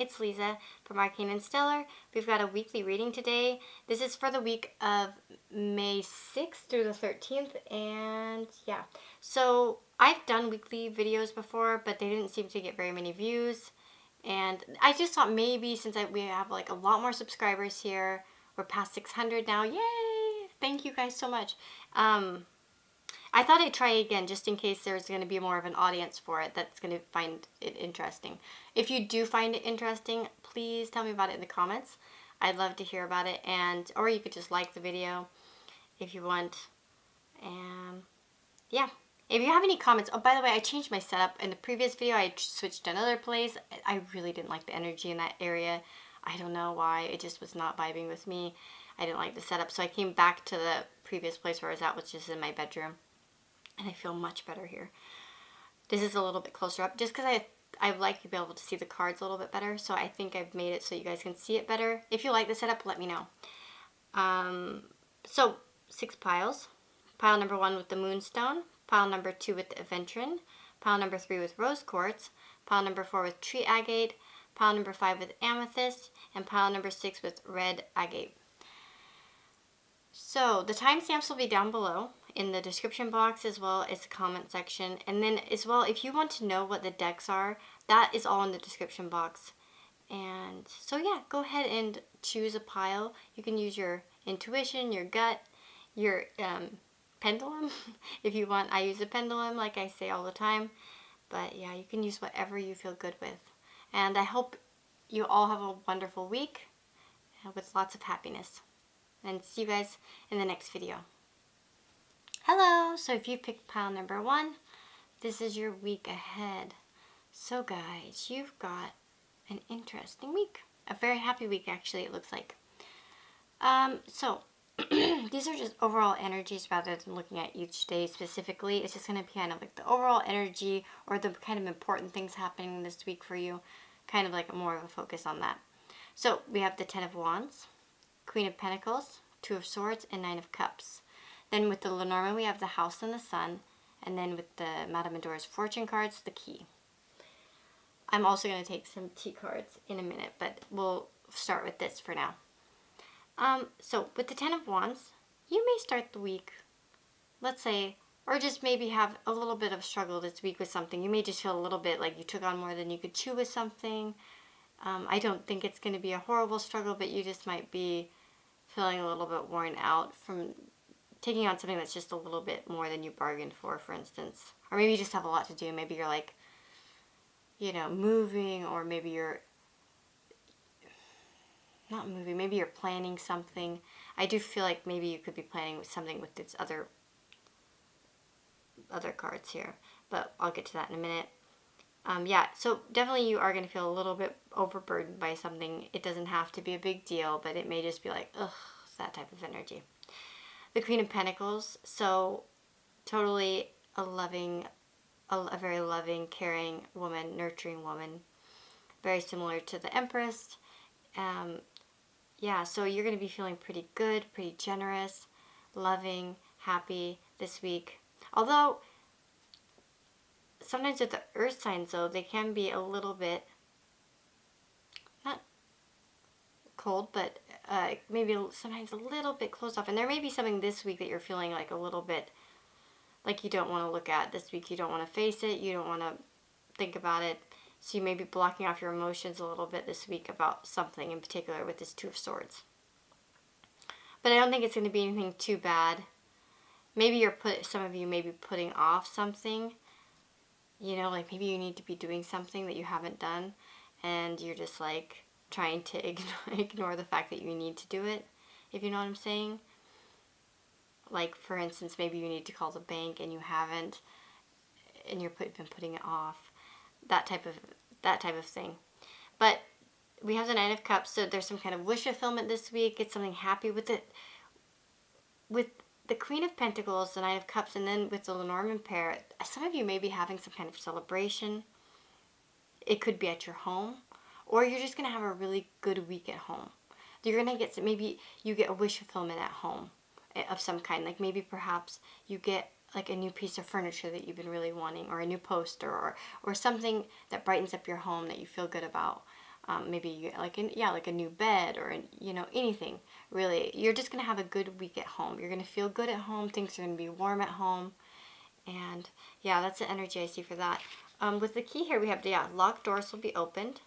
it's Lisa from Arcane and Stellar. We've got a weekly reading today. This is for the week of May 6th through the 13th, and yeah. So I've done weekly videos before, but they didn't seem to get very many views. And I just thought maybe since we have like a lot more subscribers here, we're past 600 now. Yay! Thank you guys so much. I thought I'd try again just in case there's going to be more of an audience for it that's going to find it interesting. If you do find it interesting, please tell me about it in the comments. I'd love to hear about it, or you could just like the video if you want. And yeah, if you have any comments. Oh, by the way, I changed my setup. In the previous video, I switched to another place. I really didn't like the energy in that area. I don't know why. It just was not vibing with me. I didn't like the setup, so I came back to the previous place where I was at, which is in my bedroom. And I feel much better here. This is a little bit closer up, just because I like to be able to see the cards a little bit better. So I think I've made it so you guys can see it better. If you like the setup, let me know. So 6 piles. Pile number 1 with the moonstone. Pile number 2 with the aventurine. Pile number 3 with rose quartz. Pile number 4 with tree agate. Pile number 5 with amethyst. And pile number 6 with red agate. So the timestamps will be down below in the description box as well as the comment section. And then as well, if you want to know what the decks are, that is all in the description box. And so yeah, go ahead and choose a pile. You can use your intuition, your gut, your pendulum if you want. I use a pendulum like I say all the time. But yeah, you can use whatever you feel good with. And I hope you all have a wonderful week with lots of happiness. And see you guys in the next video. Hello! So if you picked pile number 1, this is your week ahead. So guys, you've got an interesting week. A very happy week, actually, it looks like. So these are just overall energies rather than looking at each day specifically. It's just going to be kind of like the overall energy or the kind of important things happening this week for you. Kind of like more of a focus on that. So we have the 10 of Wands, Queen of Pentacles, 2 of Swords, and 9 of Cups. Then with the Lenormand, we have the House and the Sun. And then with the Madame Adore's Fortune cards, the Key. I'm also going to take some tea cards in a minute, but we'll start with this for now. So with the 10 of Wands, you may start the week, let's say, or just maybe have a little bit of struggle this week with something. You may just feel a little bit like you took on more than you could chew with something. I don't think it's going to be a horrible struggle, but you just might be feeling a little bit worn out from taking on something that's just a little bit more than you bargained for instance. Or maybe you just have a lot to do. Maybe you're like, moving, or maybe you're not moving. Maybe you're planning something. I do feel like maybe you could be planning something with its other cards here, but I'll get to that in a minute. Yeah, so definitely you are going to feel a little bit overburdened by something. It doesn't have to be a big deal, but it may just be like, ugh, that type of energy. The Queen of Pentacles, so totally a very loving, caring woman, nurturing woman. Very similar to the Empress. Yeah, so you're going to be feeling pretty good, pretty generous, loving, happy this week. Although sometimes with the earth signs, though, they can be a little bit, not cold, but maybe sometimes a little bit closed off. And there may be something this week that you're feeling like a little bit like you don't want to look at this week. You don't want to face it. You don't want to think about it. So you may be blocking off your emotions a little bit this week about something in particular with this 2 of Swords. But I don't think it's going to be anything too bad. Maybe some of you may be putting off something. Like maybe you need to be doing something that you haven't done, and you're just like trying to ignore the fact that you need to do it, if you know what I'm saying. Like, for instance, maybe you need to call the bank and you haven't, and you've been putting it off. That type of thing. But we have the 9 of Cups, so there's some kind of wish fulfillment this week. It's something happy with it. With the Queen of Pentacles, the 9 of Cups, and then with the Lenormand pair, some of you may be having some kind of celebration. It could be at your home, or you're just going to have a really good week at home. You're going to get maybe you get a wish fulfillment at home of some kind. Like maybe perhaps you get like a new piece of furniture that you've been really wanting, or a new poster, or something that brightens up your home that you feel good about. maybe you get like like a new bed or anything really. You're just gonna have a good week at home. You're gonna feel good at home. Things are gonna be warm at home, and yeah, that's the energy I see for that. With the key here, we have locked doors will be opened.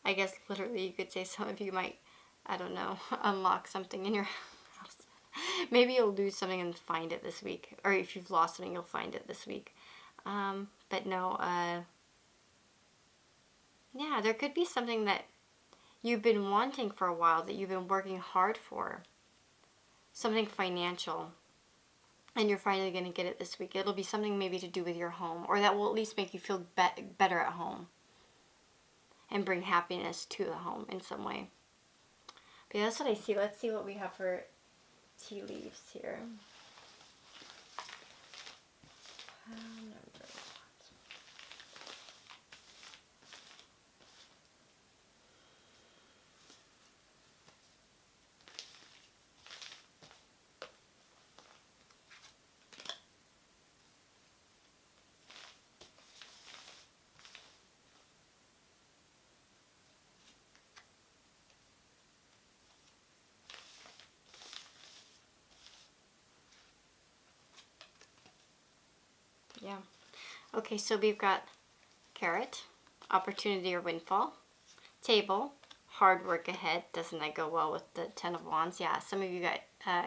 I guess literally you could say some of you might, I don't know, unlock something in your house. Maybe you'll lose something and find it this week, or if you've lost something, you'll find it this week. But no, yeah, there could be something that you've been wanting for a while, that you've been working hard for. Something financial. And you're finally going to get it this week. It'll be something maybe to do with your home, or that will at least make you feel better at home and bring happiness to the home in some way. But yeah, that's what I see. Let's see what we have for tea leaves here. Yeah. Okay, so we've got carrot, opportunity or windfall, table, hard work ahead. Doesn't that go well with the Ten of Wands? Yeah, some of you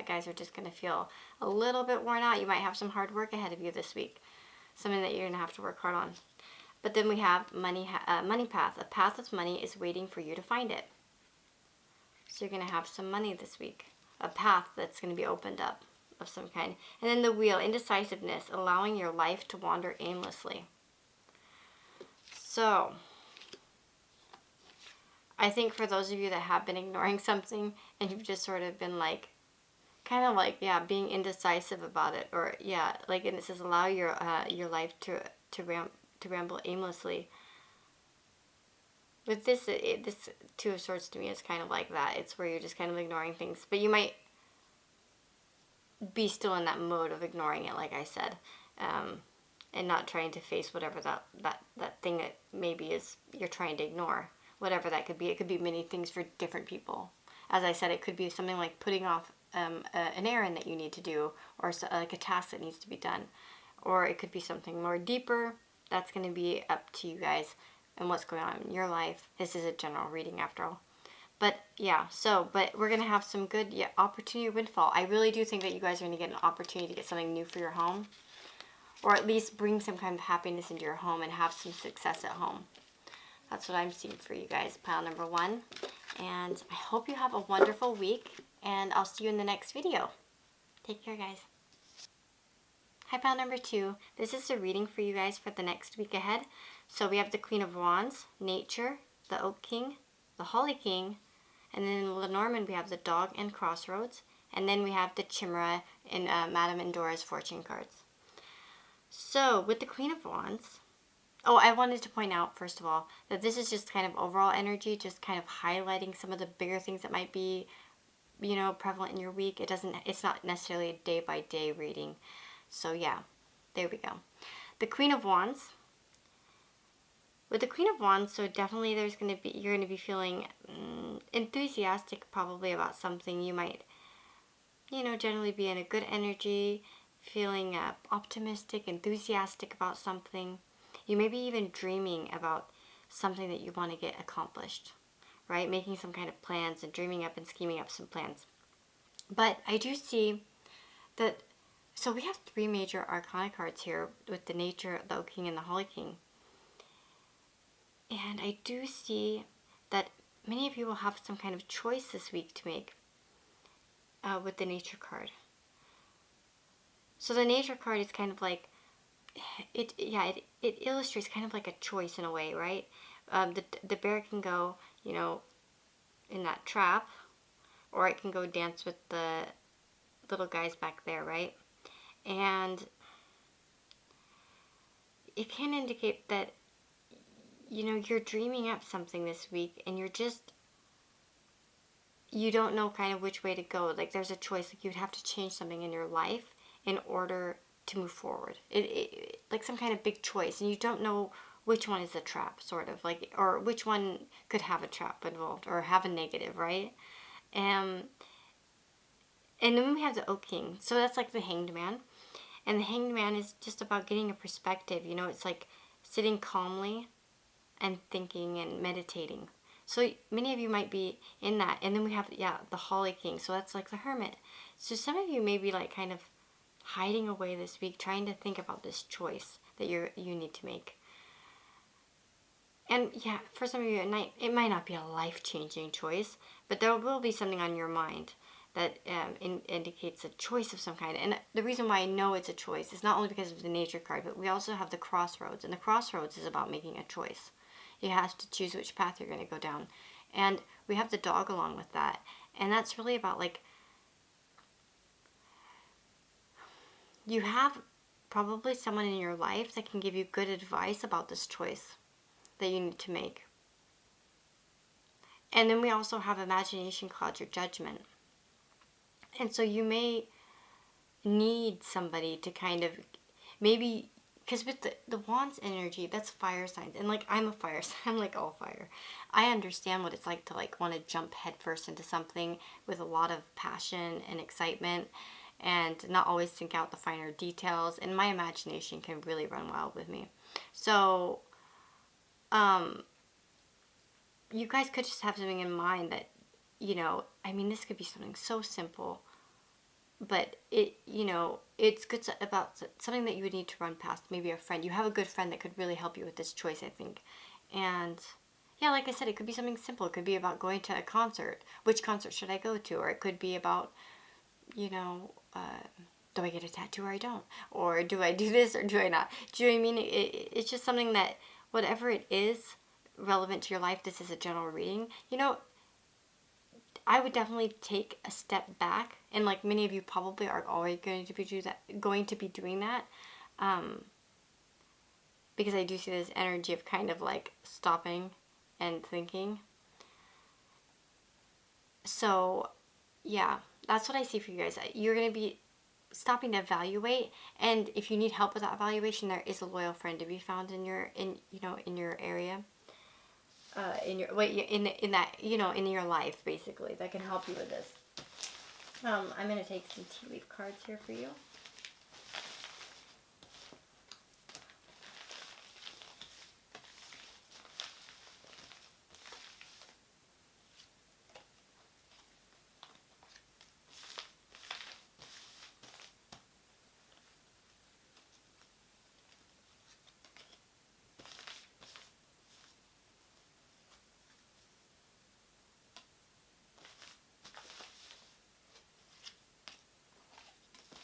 guys are just going to feel a little bit worn out. You might have some hard work ahead of you this week, something that you're going to have to work hard on. But then we have money path. A path with money is waiting for you to find it. So you're going to have some money this week, a path that's going to be opened up of some kind. And then the wheel, indecisiveness, allowing your life to wander aimlessly. So I think for those of you that have been ignoring something and you've just sort of been like, kind of like, yeah, being indecisive about it, or yeah, like, and it says allow your life to ramble aimlessly. With this, this Two of Swords to me is kind of like that. It's where you're just kind of ignoring things, but you might be still in that mode of ignoring it, like I said, and not trying to face whatever that thing that maybe is you're trying to ignore, whatever that could be. It could be many things for different people. As I said, it could be something like putting off an errand that you need to do, or like a task that needs to be done, or it could be something more deeper. That's going to be up to you guys and what's going on in your life. This is a general reading after all. But yeah, but we're going to have some good opportunity windfall. I really do think that you guys are going to get an opportunity to get something new for your home, or at least bring some kind of happiness into your home and have some success at home. That's what I'm seeing for you guys, pile number 1. And I hope you have a wonderful week, and I'll see you in the next video. Take care, guys. Hi, pile number 2. This is the reading for you guys for the next week ahead. So we have the Queen of Wands, Nature, the Oak King, the Holly King, and then in Lenormand we have the Dog and Crossroads, and then we have the Chimera in Madame Endora's fortune cards. So with the Queen of Wands, I wanted to point out first of all that this is just kind of overall energy, just kind of highlighting some of the bigger things that might be, prevalent in your week. It's not necessarily a day-by-day reading. So yeah, there we go. The Queen of Wands. With the Queen of Wands, so definitely you're going to be feeling enthusiastic probably about something. You might, generally be in a good energy, feeling optimistic, enthusiastic about something. You may be even dreaming about something that you want to get accomplished, right? Making some kind of plans and dreaming up and scheming up some plans. But I do see that, so we have 3 major arcana cards here with the Nature, the Oak King, and the Holly King. And I do see that many of you will have some kind of choice this week to make with the Nature card. So the Nature card is kind of like, it illustrates kind of like a choice in a way, right? The bear can go, in that trap, or it can go dance with the little guys back there, right? And it can indicate that you're dreaming up something this week, and you don't know kind of which way to go. Like, there's a choice. Like, you'd have to change something in your life in order to move forward. It like some kind of big choice, and you don't know which one is a trap, sort of, like, or which one could have a trap involved or have a negative, right? And then we have the Oak King. So that's like the Hanged Man. And the Hanged Man is just about getting a perspective. You know, it's like sitting calmly and thinking and meditating. So many of you might be in that. And then we have, yeah, the Holly King. So that's like the Hermit. So some of you may be like kind of hiding away this week, trying to think about this choice that you need to make. And yeah, for some of you at night, it might not be a life-changing choice, but there will be something on your mind that indicates a choice of some kind. And the reason why I know it's a choice is not only because of the nature card, but we also have the crossroads. And the crossroads is about making a choice. You have to choose which path you're going to go down. And we have the dog along with that. And that's really about, like, you have probably someone in your life that can give you good advice about this choice that you need to make. And then we also have imagination clouds your judgment. And so you may need somebody to kind of, maybe, because with the Wands energy, that's fire signs. And like, I'm a fire sign, I'm like all fire. I understand what it's like to like want to jump headfirst into something with a lot of passion and excitement and not always think out the finer details. And my imagination can really run wild with me. So, you guys could just have something in mind that, you know, I mean, this could be something so simple, but it, you know, it's good about something that you would need to run past, maybe a friend. You have a good friend that could really help you with this choice, I think. And yeah, like I said, it could be something simple. It could be about going to a concert. Which concert should I go to? Or it could be about, you know, do I get a tattoo or I don't? Or do I do this or do I not? Do you know what I mean? It's just something that, whatever it is relevant to your life, this is a general reading. You know, I would definitely take a step back, and like many of you probably are always going to be doing that, because I do see this energy of kind of like stopping and thinking. So yeah, that's what I see for you guys. You're going to be stopping to evaluate, and if you need help with that evaluation, there is a loyal friend to be found in your area. In that, you know, in your life, basically, that can help you with this. I'm going to take some tea leaf cards here for you.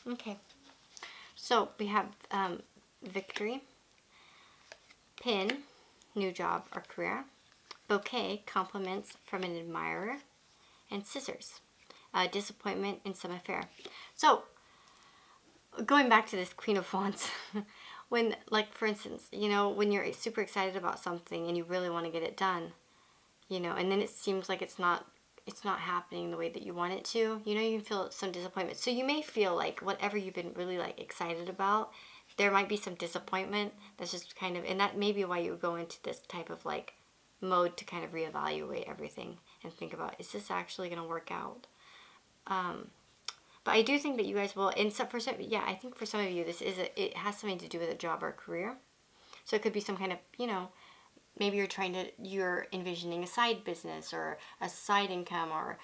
Okay, so we have victory, pin, new job or career, bouquet, compliments from an admirer, and scissors, disappointment in some affair. So going back to this Queen of Wands, when, like, for instance, you know, when you're super excited about something and you really want to get it done, you know, and then it seems like it's not happening the way that you want it to, you know, you can feel some disappointment. So you may feel like whatever you've been really like excited about, there might be some disappointment. That's just kind of, and that may be why you go into this type of like mode to kind of reevaluate everything and think about, is this actually going to work out? But I do think that you guys will, and so for some, yeah, I think for some of you, it has something to do with a job or a career. So it could be some kind of, you know, maybe you're envisioning a side business or a side income, or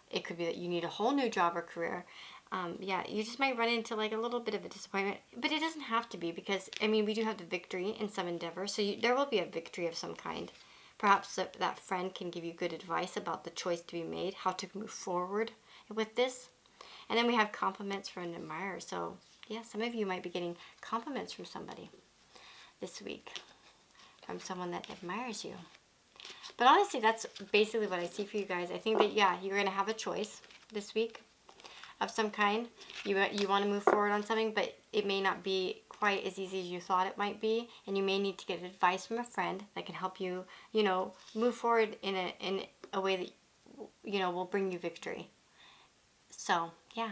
it could be that you need a whole new job or career. Yeah, you just might run into like a little bit of a disappointment, but it doesn't have to be, because, I mean, we do have the victory in some endeavor, so there will be a victory of some kind. Perhaps that friend can give you good advice about the choice to be made, how to move forward with this. And then we have compliments from an admirer. So yeah, some of you might be getting compliments from somebody this week, from someone that admires you. But honestly, that's basically what I see for you guys. I think that, yeah, you're going to have a choice this week of some kind. You want to move forward on something, but it may not be quite as easy as you thought it might be, and you may need to get advice from a friend that can help you, you know, move forward in a way that, you know, will bring you victory. So yeah,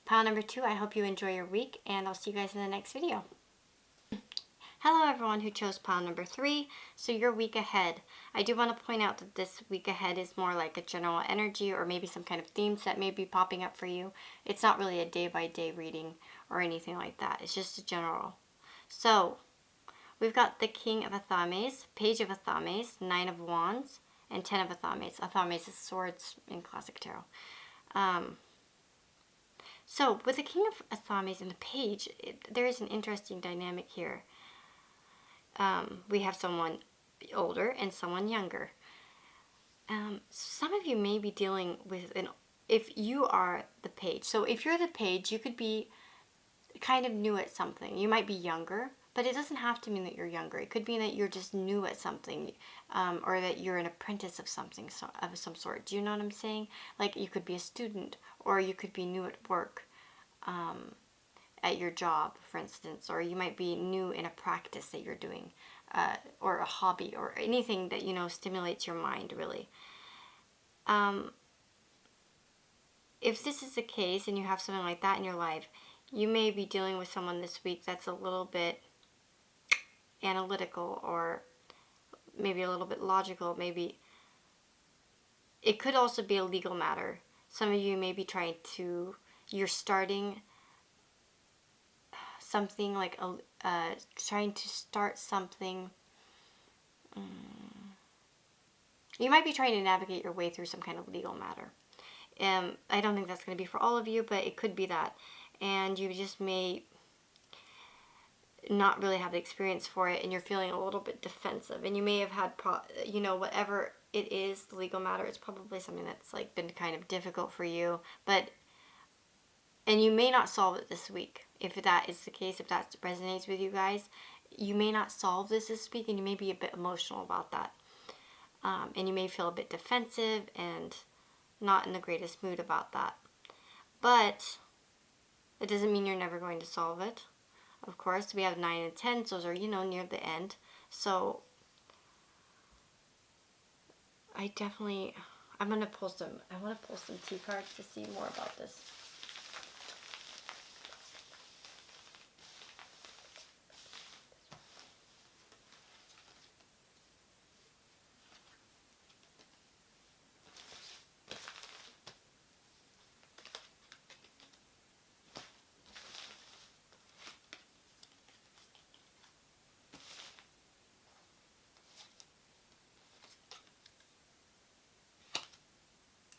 pile number 2, I hope you enjoy your week, and I'll see you guys in the next video. Hello everyone who chose pile number 3. So your week ahead. I do want to point out that this week ahead is more like a general energy or maybe some kind of themes that may be popping up for you. It's not really a day-by-day reading or anything like that. It's just a general. So we've got the King of Athames, Page of Athames, Nine of Wands, and Ten of Athames. Athames is swords in classic tarot. So with the King of Athames and the Page, there is an interesting dynamic here. We have someone older and someone younger. Some of you may be dealing with if you are the page. So if you're the page, you could be kind of new at something. You might be younger, but it doesn't have to mean that you're younger. It could mean that you're just new at something, or that you're an apprentice of something, of some sort. Do you know what I'm saying? Like you could be a student, or you could be new at work, at your job, for instance, or you might be new in a practice that you're doing, or a hobby, or anything that stimulates your mind, really. If this is the case and you have something like that in your life, you may be dealing with someone this week that's a little bit analytical, or maybe a little bit logical. Maybe it could also be a legal matter. Some of you may be you're starting something like trying to start something. You might be trying to navigate your way through some kind of legal matter. I don't think that's going to be for all of you, but it could be that. And you just may not really have the experience for it, and you're feeling a little bit defensive. And you may have had, whatever it is, the legal matter, it's probably something that's like been kind of difficult for you. And you may not solve it this week. If that is the case, if that resonates with you guys, you may not solve this week, and you may be a bit emotional about that. And you may feel a bit defensive and not in the greatest mood about that. But it doesn't mean you're never going to solve it. Of course, we have 9 and 10, so those are, near the end. So I want to pull some tea cards to see more about this.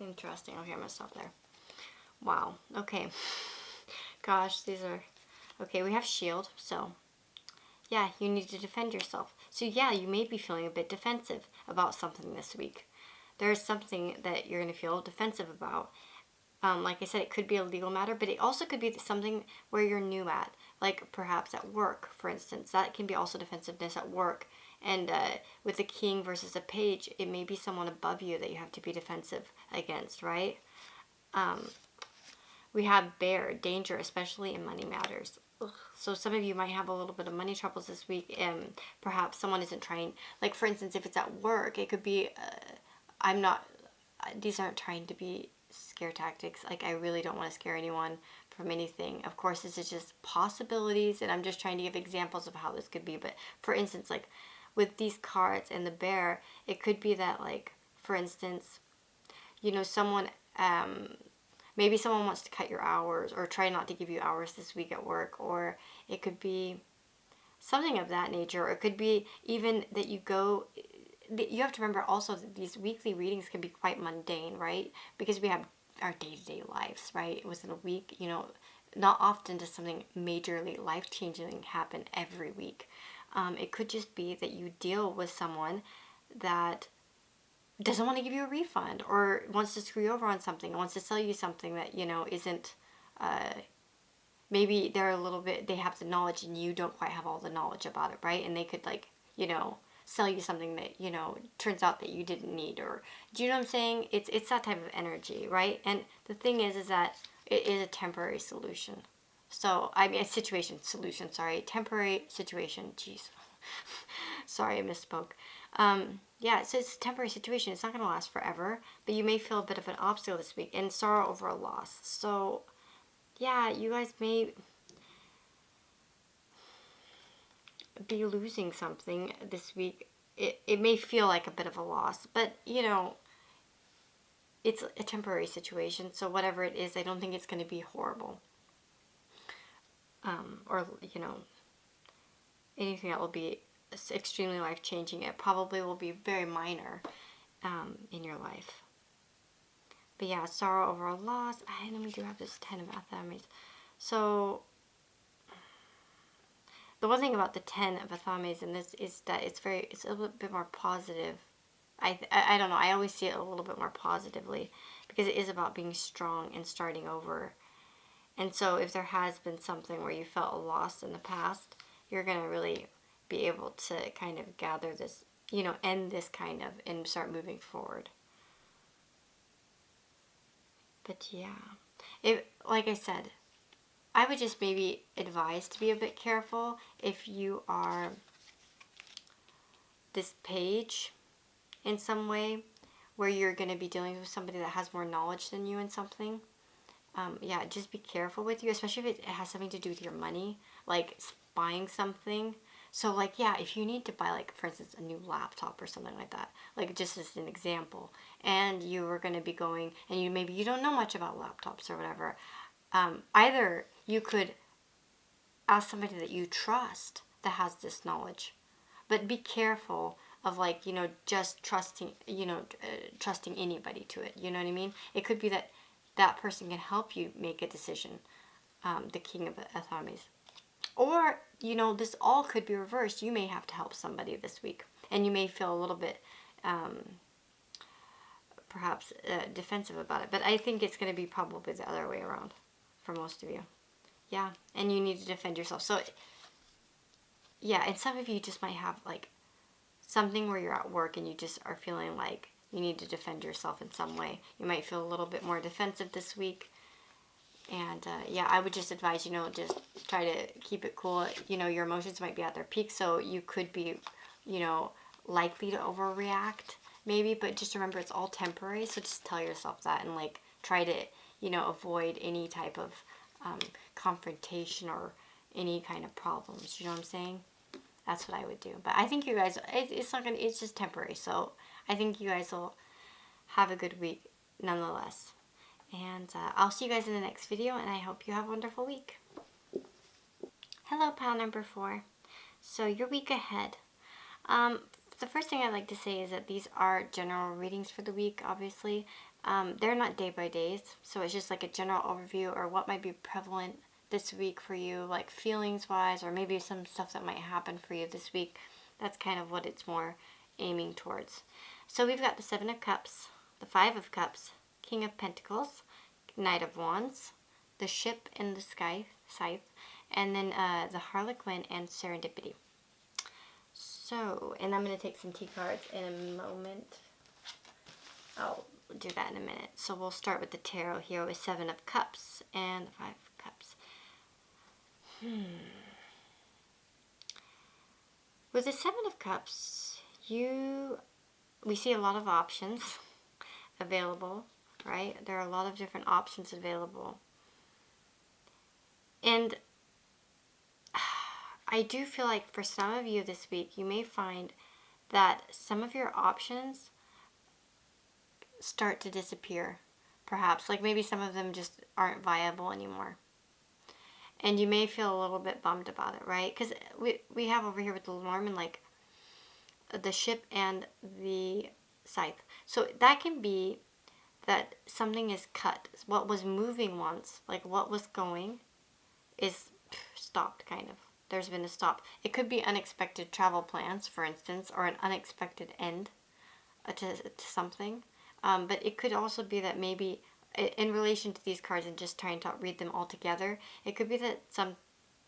Interesting. Okay, I'm going to stop there. Wow. Okay. Gosh, these are... Okay, we have shield, so... Yeah, you need to defend yourself. So yeah, you may be feeling a bit defensive about something this week. There is something that you're going to feel defensive about. Like I said, it could be a legal matter, but it also could be something where you're new at. Like perhaps at work, for instance. That can be also defensiveness at work. And with the king versus a page, it may be someone above you that you have to be defensive against, right? We have bear, danger, especially in money matters. Ugh. So some of you might have a little bit of money troubles this week, and perhaps someone isn't trying. Like for instance, if it's at work, it could be, these aren't trying to be scare tactics. Like I really don't want to scare anyone from anything. Of course, this is just possibilities, and I'm just trying to give examples of how this could be. But for instance, like with these cards and the bear, it could be that, like, for instance, someone, maybe someone wants to cut your hours or try not to give you hours this week at work, or it could be something of that nature, or it could be even that you have to remember also that these weekly readings can be quite mundane, right? Because we have our day-to-day lives, right? Within a week, not often does something majorly life-changing happen every week. It could just be that you deal with someone that doesn't want to give you a refund, or wants to screw you over on something, wants to sell you something that, isn't, maybe they have the knowledge and you don't quite have all the knowledge about it, right? And they could, like, sell you something that, turns out that you didn't need, or, do you know what I'm saying? It's that type of energy, right? And the thing is that it is a temporary solution. So, a solution, temporary situation, jeez. Sorry, I misspoke. Yeah, so it's a temporary situation. It's not going to last forever, but you may feel a bit of an obstacle this week, and sorrow over a loss. So, yeah, you guys may... be losing something this week. It may feel like a bit of a loss, but you know, it's a temporary situation, so whatever it is, I don't think it's going to be horrible. Or, you know, anything that will be extremely life-changing. It probably will be very minor in your life. But yeah, sorrow over a loss. And then we do have this 10 of Athames. So the one thing about the 10 of Athames in this is that it's a little bit more positive. I don't know. I always see it a little bit more positively because it is about being strong and starting over. And so if there has been something where you felt lost in the past, you're going to really be able to kind of gather this, you know, end this kind of and start moving forward. But yeah, like I said, I would just maybe advise to be a bit careful if you are this page in some way where you're going to be dealing with somebody that has more knowledge than you in something. Yeah, just be careful with you, especially if it has something to do with your money, like buying something. So, like, yeah, if you need to buy, like, for instance, a new laptop or something like that, like, just as an example, and you were going to be going, and maybe you don't know much about laptops or whatever, either you could ask somebody that you trust that has this knowledge, but be careful of, like, you know, just trusting, you know, trusting anybody to it. You know what I mean? It could be that that person can help you make a decision, the King of Athames. Or, you know, this all could be reversed. You may have to help somebody this week, and you may feel a little bit, perhaps, defensive about it. But I think it's going to be probably the other way around for most of you. Yeah, and you need to defend yourself. So, yeah, and some of you just might have, like, something where you're at work and you just are feeling like you need to defend yourself in some way. You might feel a little bit more defensive this week. And yeah, I would just advise, you know, just try to keep it cool. You know, your emotions might be at their peak, so you could be, you know, likely to overreact maybe, but just remember it's all temporary. So just tell yourself that and, like, try to, you know, avoid any type of confrontation or any kind of problems. You know what I'm saying? That's what I would do. But I think you guys, it's not gonna, it's just temporary. So I think you guys will have a good week nonetheless. And I'll see you guys in the next video, and I hope you have a wonderful week. Hello, pal number 4. So your week ahead. The first thing I'd like to say is that these are general readings for the week, obviously. They're not day by days, so it's just like a general overview or what might be prevalent this week for you, like feelings-wise, or maybe some stuff that might happen for you this week. That's kind of what it's more aiming towards. So we've got the 7 of Cups, the 5 of Cups, King of Pentacles, Knight of Wands, the Ship in the Scythe, and then the Harlequin and Serendipity. So, and I'm going to take some tea cards in a moment. I'll do that in a minute. So we'll start with the tarot here with 7 of Cups and the 5 of Cups. With the 7 of Cups, we see a lot of options available, right? There are a lot of different options available. And I do feel like for some of you this week, you may find that some of your options start to disappear, perhaps. Like maybe some of them just aren't viable anymore. And you may feel a little bit bummed about it, right? Because we have over here with the Lenormand, like the Ship and the Scythe. So that can be that something is cut. What was moving once, like what was going, is stopped, kind of. There's been a stop. It could be unexpected travel plans, for instance, or an unexpected end to something. But it could also be that maybe in relation to these cards and just trying to read them all together, it could be that some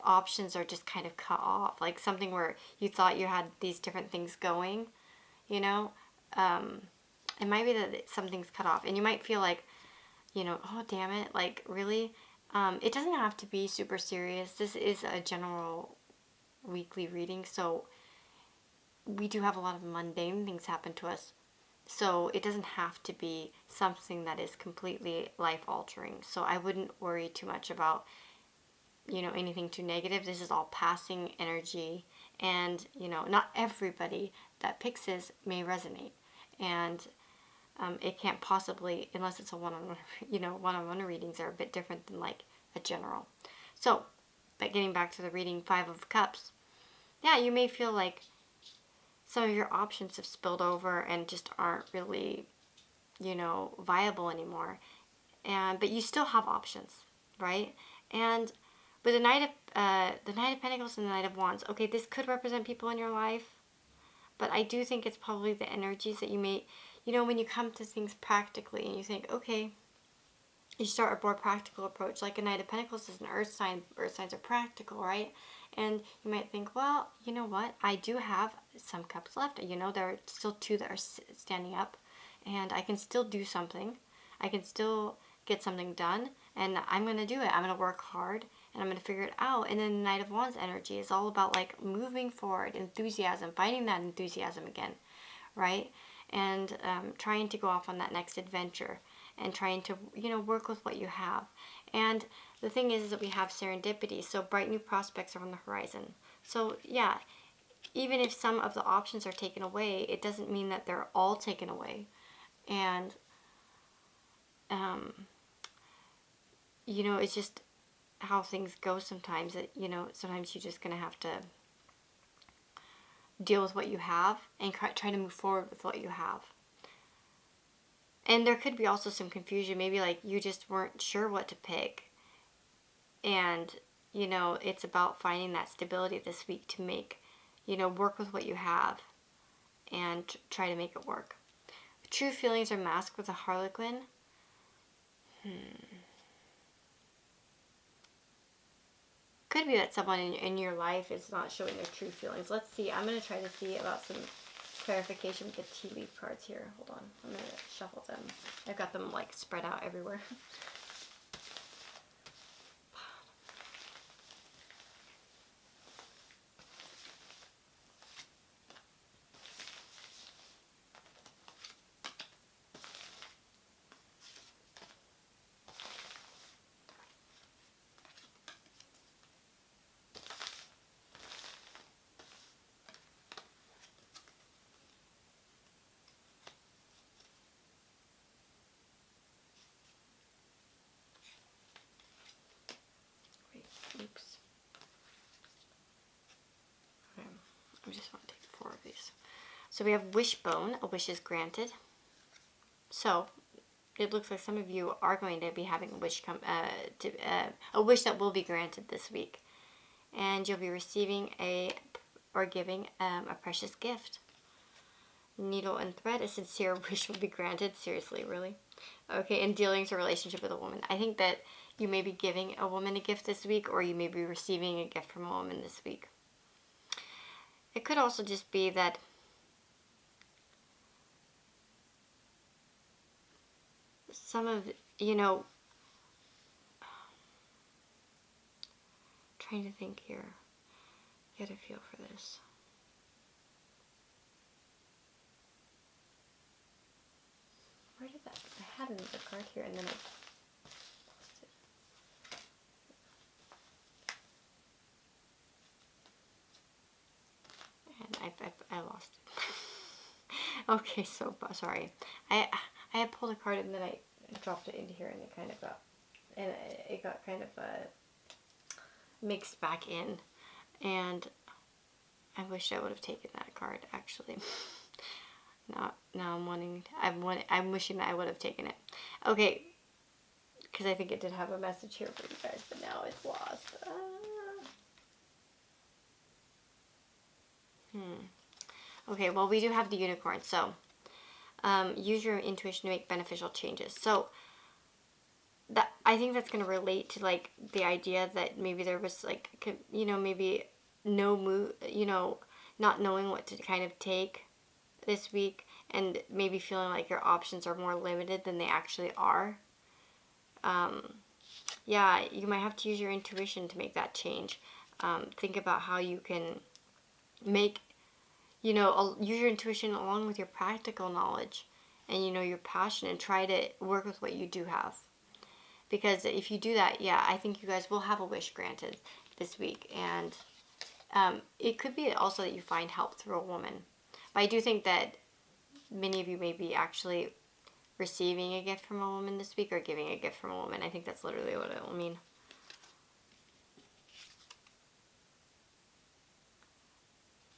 options are just kind of cut off. Like something where you thought you had these different things going, you know. It might be that something's cut off. And you might feel like, you know, oh, damn it, like, really? It doesn't have to be super serious. This is a general weekly reading, so we do have a lot of mundane things happen to us. So it doesn't have to be something that is completely life-altering. So I wouldn't worry too much about, you know, anything too negative. This is all passing energy, And, you know, not everybody that picks this may resonate. And it can't possibly, unless it's a one-on-one, you know, one-on-one readings are a bit different than like a general. So, but getting back to the reading, Five of Cups, yeah, you may feel like some of your options have spilled over and just aren't really, you know, viable anymore. But you still have options, right? And with the Knight of Pentacles and the Knight of Wands, okay, this could represent people in your life, but I do think it's probably the energies that you may, you know, when you come to things practically and you think, okay, you start a more practical approach. Like a Knight of Pentacles is an earth sign. Earth signs are practical, right? And you might think, well, you know what? I do have some cups left. You know, there are still two that are standing up, and I can still do something. I can still get something done, and I'm going to do it. I'm going to work hard, and I'm going to figure it out. And then the Knight of Wands energy is all about like moving forward, enthusiasm, finding that enthusiasm again, right? And trying to go off on that next adventure and trying to, you know, work with what you have. And the thing is that we have serendipity, so bright new prospects are on the horizon. So yeah, even if some of the options are taken away, it doesn't mean that they're all taken away. And you know, it's just how things go sometimes. That, you know, sometimes you're just gonna have to deal with what you have and try to move forward with what you have. And there could be also some confusion. Maybe like you just weren't sure what to pick. And, you know, it's about finding that stability this week to make, you know, work with what you have and try to make it work. True feelings are masked with a Harlequin. Could be that someone in your life is not showing their true feelings. Let's see. I'm going to try to see about some clarification with the tea leaf cards here. Hold on. I'm going to shuffle them. I've got them like spread out everywhere. Oops. Okay. I just want to take 4 of these. So we have Wishbone. A wish is granted. So it looks like some of you are going to be having a wish a wish that will be granted this week, and you'll be receiving or giving a precious gift. Needle and thread. A sincere wish will be granted. Seriously, really? Okay. In dealings or relationship with a woman, I think that you may be giving a woman a gift this week, or you may be receiving a gift from a woman this week. It could also just be that some of, you know, trying to think here, get a feel for this. Where did that, I had another card here and then I lost it. And I lost it. Okay, so sorry. I had pulled a card and then I dropped it into here and it kind of got, and it got kind of mixed back in. And I wish I would have taken that card actually. Now I'm wishing that I would have taken it. Okay, because I think it did have a message here for you guys, but now it's lost. Okay, well, we do have the unicorn, so use your intuition to make beneficial changes. So that, I think that's going to relate to like the idea that maybe there was like, you know, maybe no move, you know, not knowing what to kind of take this week, and maybe feeling like your options are more limited than they actually are. Yeah, you might have to use your intuition to make that change. Think about how you can make, you know, use your intuition along with your practical knowledge and, you know, your passion, and try to work with what you do have. Because if you do that, yeah, I think you guys will have a wish granted this week. And it could be also that you find help through a woman. But I do think that many of you may be actually receiving a gift from a woman this week or giving a gift from a woman. I think that's literally what it will mean.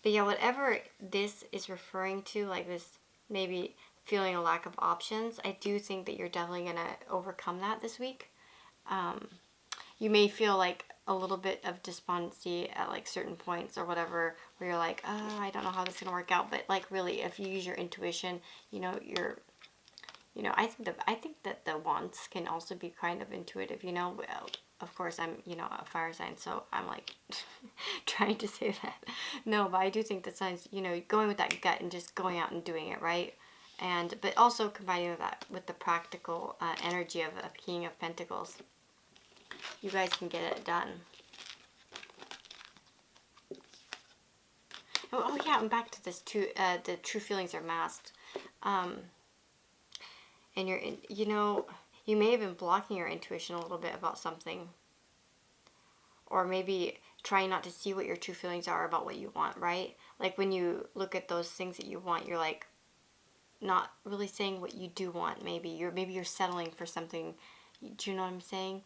But yeah, whatever this is referring to, like this maybe feeling a lack of options, I do think that you're definitely going to overcome that this week. You may feel like a little bit of despondency at like certain points or whatever, where you're like, oh, I don't know how this is going to work out. But like really, if you use your intuition, I think that the wands can also be kind of intuitive, Well, of course, I'm, a fire sign, so I'm like trying to say that. No, but I do think that signs, going with that gut and just going out and doing it, right? But also combining that with the practical energy of a King of Pentacles. You guys can get it done. Oh yeah, I'm back to this too. The true feelings are masked. And you may have been blocking your intuition a little bit about something. Or maybe trying not to see what your true feelings are about what you want, right? Like when you look at those things that you want, you're like not really saying what you do want. Maybe you're settling for something. Do you know what I'm saying?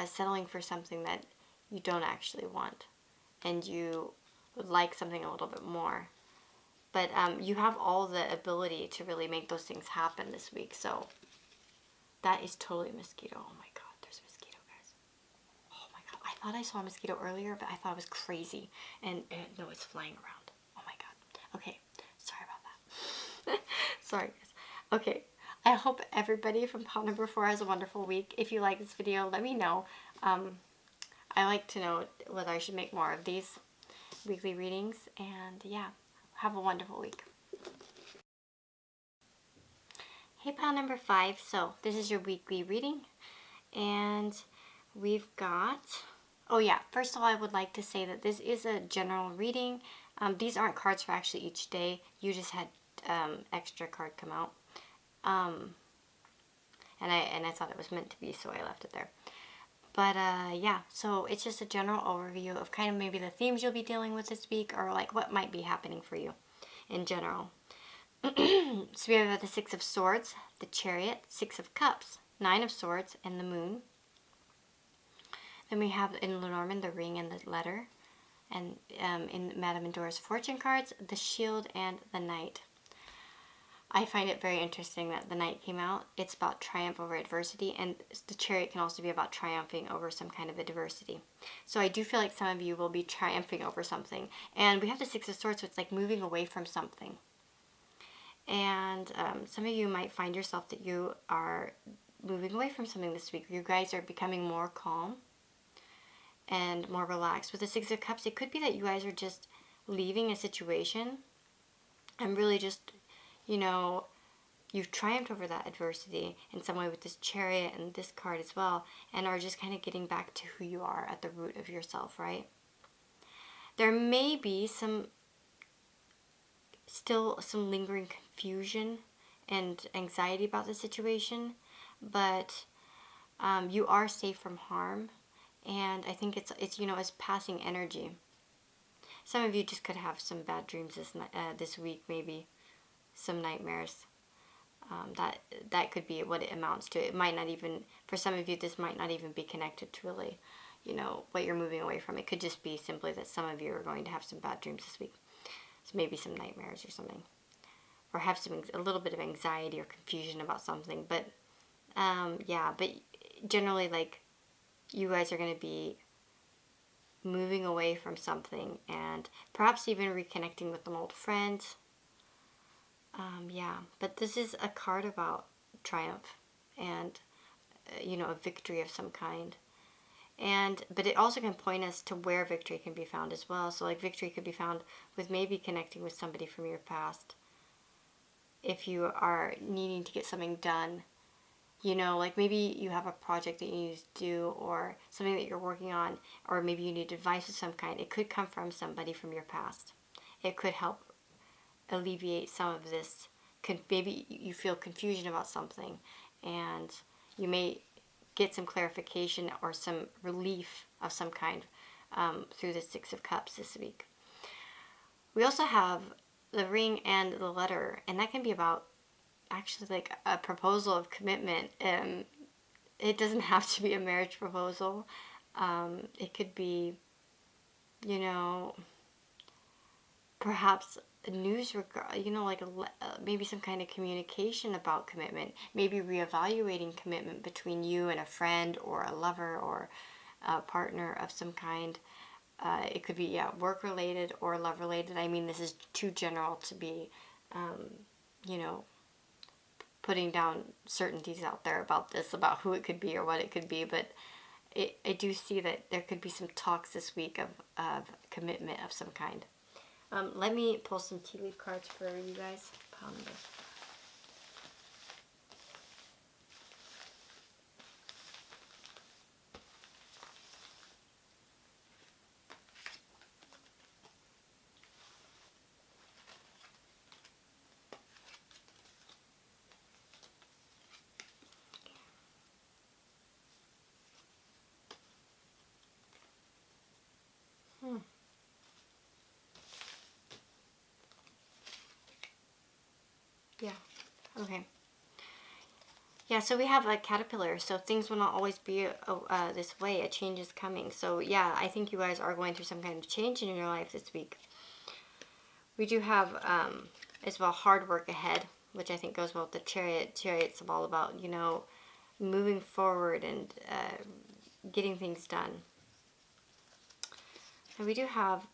Settling for something that you don't actually want, and you would like something a little bit more. But you have all the ability to really make those things happen this week. So that is totally a mosquito. Oh my God, there's a mosquito, guys. Oh my God, I thought I saw a mosquito earlier, but I thought it was crazy. And no, it's flying around. Oh my God. Okay, sorry about that. Sorry, guys. Okay, I hope everybody from pot number 4 has a wonderful week. If you like this video, let me know. I like to know whether I should make more of these weekly readings. And yeah, have a wonderful week. Hey, pile number 5. So this is your weekly reading. And we've got... Oh yeah, first of all, I would like to say that this is a general reading. These aren't cards for actually each day. You just had extra card come out. And I thought it was meant to be, so I left it there. But yeah, so it's just a general overview of kind of maybe the themes you'll be dealing with this week, or like what might be happening for you in general. So we have the 6 of Swords, the Chariot, 6 of Cups, 9 of Swords, and the Moon. Then we have in Lenormand the Ring and the Letter. And in Madame Endor's Fortune cards, the Shield and the Knight. I find it very interesting that the Knight came out. It's about triumph over adversity, and the Chariot can also be about triumphing over some kind of adversity. So I do feel like some of you will be triumphing over something. And we have the 6 of Swords, so it's like moving away from something. And some of you might find yourself that you are moving away from something this week. You guys are becoming more calm and more relaxed. With the 6 of Cups, it could be that you guys are just leaving a situation and really just, you've triumphed over that adversity in some way with this Chariot and this card as well, and are just kind of getting back to who you are at the root of yourself, right? There may be still some lingering confusion and anxiety about the situation, but you are safe from harm, and I think it's it's passing energy. Some of you just could have some bad dreams this week, maybe some nightmares. That could be what it amounts to. It might not even, for some of you, this might not even be connected to really, what you're moving away from. It could just be simply that some of you are going to have some bad dreams this week. So maybe some nightmares or something. Or have a little bit of anxiety or confusion about something. But, yeah, but generally, like, you guys are going to be moving away from something and perhaps even reconnecting with an old friend. Yeah, but this is a card about triumph and, a victory of some kind. But it also can point us to where victory can be found as well. So like victory could be found with maybe connecting with somebody from your past. If you are needing to get something done, like maybe you have a project that you need to do or something that you're working on, or maybe you need advice of some kind. It could come from somebody from your past. It could help alleviate some of this. Maybe you feel confusion about something, and you may get some clarification or some relief of some kind through the 6 of Cups this week. We also have the ring and the letter, and that can be about actually like a proposal of commitment. It doesn't have to be a marriage proposal. It could be, you know, perhaps news regard, like maybe some kind of communication about commitment, maybe reevaluating commitment between you and a friend or a lover or a partner of some kind. It could be, yeah, work related or love related. I mean, this is too general to be, you know, putting down certainties out there about this, about who it could be or what it could be. But I do see that there could be some talks this week of commitment of some kind. Let me pull some tea leaf cards for you guys. Yeah. Okay. Yeah, so we have a caterpillar, so things will not always be this way. A change is coming. So yeah, I think you guys are going through some kind of change in your life this week. We do have as well hard work ahead, which I think goes well with the chariot. Chariot's all about, moving forward and getting things done. And we do have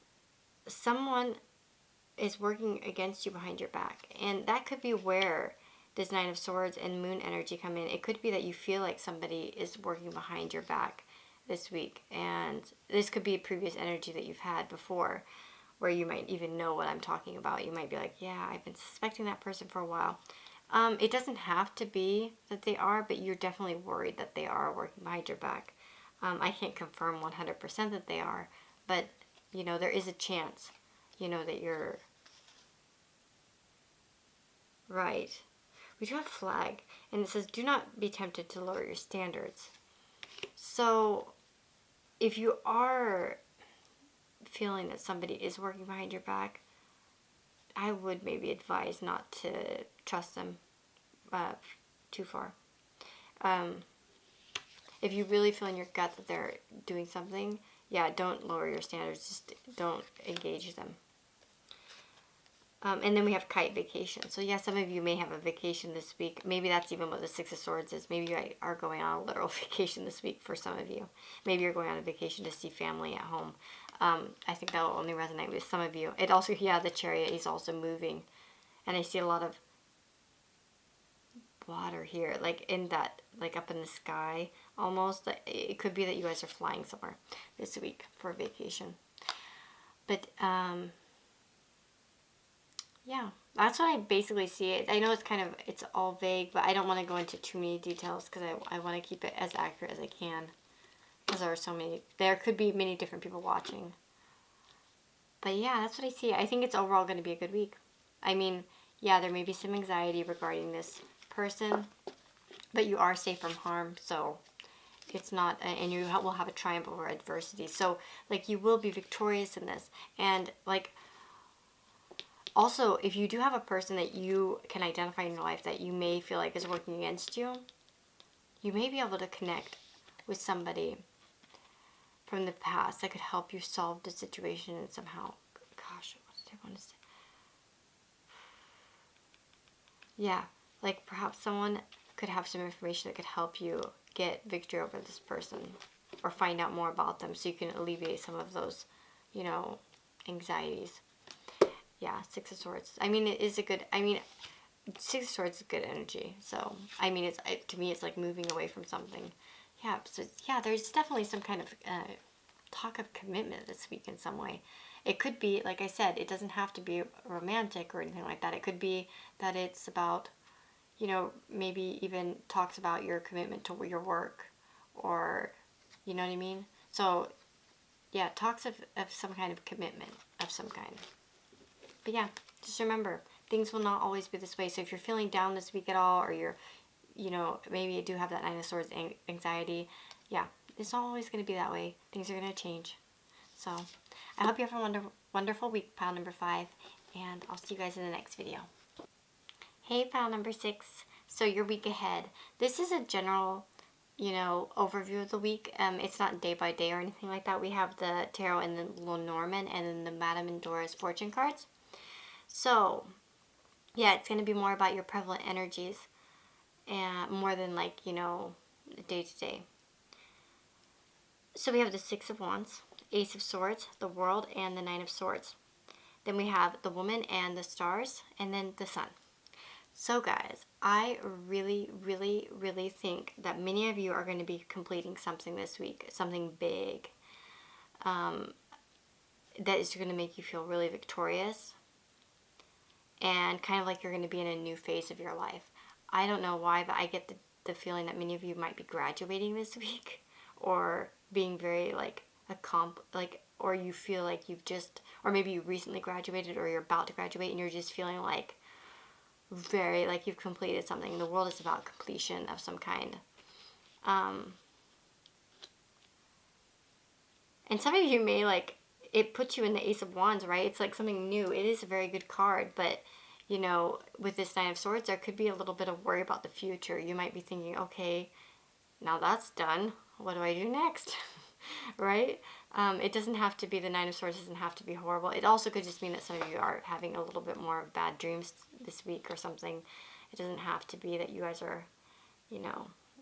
someone is working against you behind your back, and that could be where this Nine of Swords and Moon energy come in. It could be that you feel like somebody is working behind your back this week, and this could be previous energy that you've had before, where you might even know what I'm talking about. You might be like, yeah, I've been suspecting that person for a while. It doesn't have to be that they are, but you're definitely worried that they are working behind your back. I can't confirm 100% that they are, but, there is a chance, that you're right. We do have flag, and it says, do not be tempted to lower your standards. So if you are feeling that somebody is working behind your back, I would maybe advise not to trust them too far. If you really feel in your gut that they're doing something, yeah, don't lower your standards. Just don't engage them. And then we have kite vacation. So yeah, some of you may have a vacation this week. Maybe that's even what the Six of Swords is. Maybe you are going on a literal vacation this week for some of you. Maybe you're going on a vacation to see family at home. I think that will only resonate with some of you. It also, yeah, the Chariot is also moving. And I see a lot of water here, like in that, like up in the sky almost. It could be that you guys are flying somewhere this week for a vacation. But, yeah, that's what I basically see. I know it's all vague, but I don't want to go into too many details because I want to keep it as accurate as I can. Because there could be many different people watching. But yeah, that's what I see. I think it's overall going to be a good week. I mean, yeah, there may be some anxiety regarding this person, but you are safe from harm, so it's not, and you will have a triumph over adversity. So, like, you will be victorious in this. And, like, also, if you do have a person that you can identify in your life that you may feel like is working against you, you may be able to connect with somebody from the past that could help you solve the situation somehow. Gosh, what did I want to say? Yeah, like perhaps someone could have some information that could help you get victory over this person or find out more about them so you can alleviate some of those, anxieties. Yeah, Six of Swords. I mean, it is Six of Swords is good energy. So, I mean, to me, it's like moving away from something. Yeah, so, yeah, there's definitely some kind of talk of commitment this week in some way. It could be, like I said, it doesn't have to be romantic or anything like that. It could be that it's about, maybe even talks about your commitment to your work or, you know what I mean? So, yeah, talks of some kind of commitment of some kind. But yeah, just remember, things will not always be this way. So if you're feeling down this week at all, or you're, maybe you do have that Nine of Swords anxiety, yeah, it's not always going to be that way. Things are going to change. So I hope you have a wonderful week, pile number 5, and I'll see you guys in the next video. Hey, pile number 6. So your week ahead. This is a general, overview of the week. It's not day by day or anything like that. We have the tarot and the Lenormand and then the Madame and Dora's fortune cards. So, yeah, it's going to be more about your prevalent energies and more than day to day. So we have the Six of Wands, Ace of Swords, the World, and the Nine of Swords. Then we have the Woman and the Stars, and then the Sun. So guys, I really, really, really think that many of you are going to be completing something this week, something big, that is going to make you feel really victorious, and kind of like you're going to be in a new phase of your life. I don't know why, but I get the feeling that many of you might be graduating this week, or being very or you feel like or maybe you recently graduated, or you're about to graduate, and you're just feeling like very like you've completed something. The world is about completion of some kind. And some of you may it puts you in the Ace of Wands, right? It's like something new. It is a very good card, but with this Nine of Swords, there could be a little bit of worry about the future. You might be thinking, okay, now that's done. What do I do next? Right? It doesn't have to be, the Nine of Swords doesn't have to be horrible. It also could just mean that some of you are having a little bit more of bad dreams this week or something. It doesn't have to be that you guys are,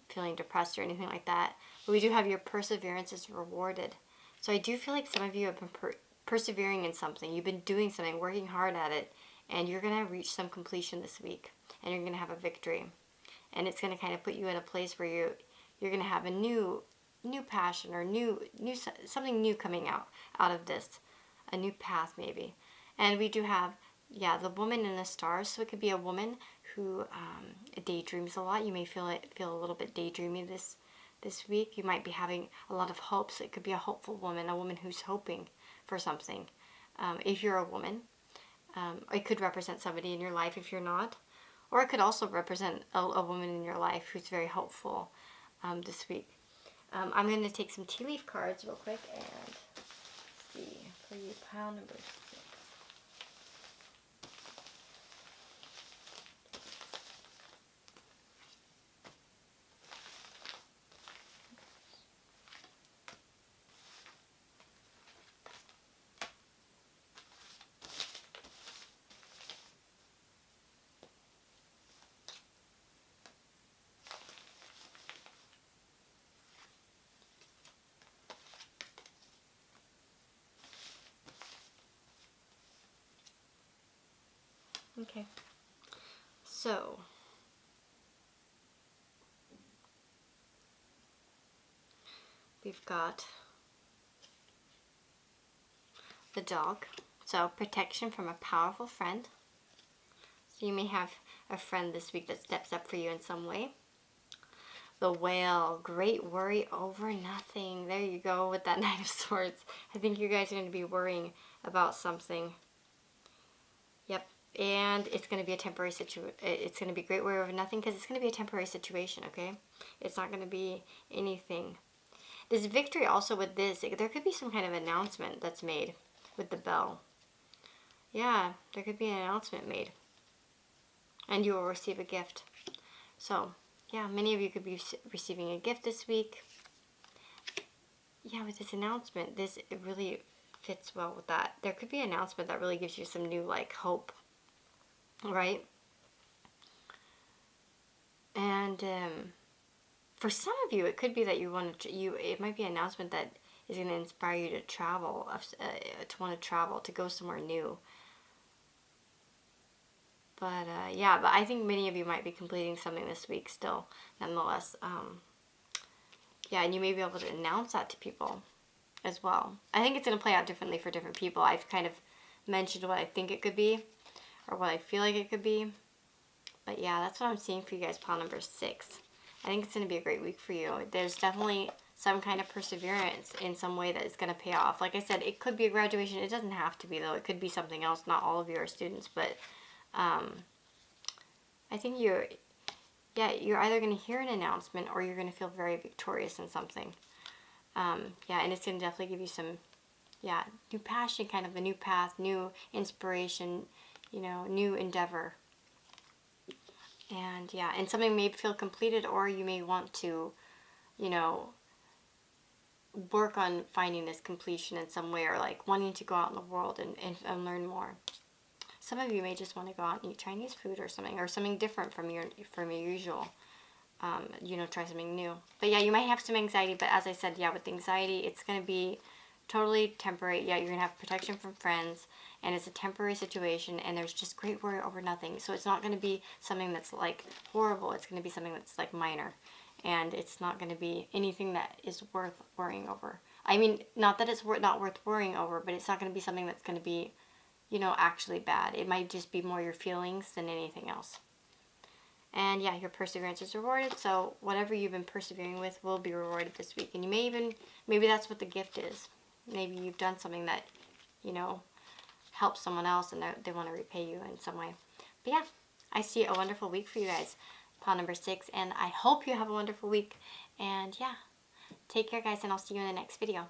feeling depressed or anything like that. But we do have your perseverance is rewarded. So I do feel like some of you have been persevering in something. You've been doing something, working hard at it, and you're going to reach some completion this week, and you're going to have a victory. And it's going to kind of put you in a place where you're going to have a new passion, or something new coming out of this, a new path maybe. And we do have the Woman and the Stars. So it could be a woman who daydreams a lot. You may feel a little bit daydreamy this week. You might be having a lot of hopes. It could be a hopeful woman, a woman who's hoping for something. If you're a woman, it could represent somebody in your life if you're not, or it could also represent a woman in your life who's very hopeful this week. I'm going to take some tea leaf cards real quick and see for you, pile number 6. Okay, so we've got the dog. So protection from a powerful friend. So you may have a friend this week that steps up for you in some way. The Whale, great worry over nothing. There you go with that Knight of Swords. I think you guys are going to be worrying about something. Yep. And it's going to be a temporary situation. It's going to be great worry over nothing, because it's going to be a temporary situation, okay? It's not going to be anything. This victory also with this, there could be some kind of announcement that's made with the bell. Yeah, there could be an announcement made. And you will receive a gift. So, yeah, many of you could be receiving a gift this week. Yeah, with this announcement, it really fits well with that. There could be an announcement that really gives you some new, hope. Right? And for some of you, it could be that it might be an announcement that is going to inspire you to travel, to go somewhere new. But but I think many of you might be completing something this week still, nonetheless. And you may be able to announce that to people as well. I think it's going to play out differently for different people. I've kind of mentioned what I think it could be, or what I feel like it could be. But yeah, that's what I'm seeing for you guys, pile number 6. I think it's going to be a great week for you. There's definitely some kind of perseverance in some way that is going to pay off. Like I said, it could be a graduation. It doesn't have to be, though. It could be something else. Not all of you are students, but I think you're either going to hear an announcement, or you're going to feel very victorious in something. And it's going to definitely give you yeah, new passion, kind of a new path, new inspiration, you know, new endeavor. And yeah, and something may feel completed, or you may want to, you know, work on finding this completion in some way, or like wanting to go out in the world and learn more. Some of you may just want to go out and eat Chinese food or something different from your usual. You know, try something new. But yeah, you might have some anxiety, but as I said, yeah, with the anxiety, it's going to be totally temporary. Yeah, you're going to have protection from friends, and it's a temporary situation, and there's just great worry over nothing. So it's not going to be something that's like horrible. It's going to be something that's like minor, and it's not going to be anything that is worth worrying over. I mean, not that it's not worth worrying over, but it's not going to be something that's going to be, you know, actually bad. It might just be more your feelings than anything else. And yeah, your perseverance is rewarded. So whatever you've been persevering with will be rewarded this week. And you may even, maybe that's what the gift is. Maybe you've done something that, you know, helps someone else and they want to repay you in some way. But yeah, I see a wonderful week for you guys. Pile number 6. And I hope you have a wonderful week. And yeah, take care, guys, and I'll see you in the next video.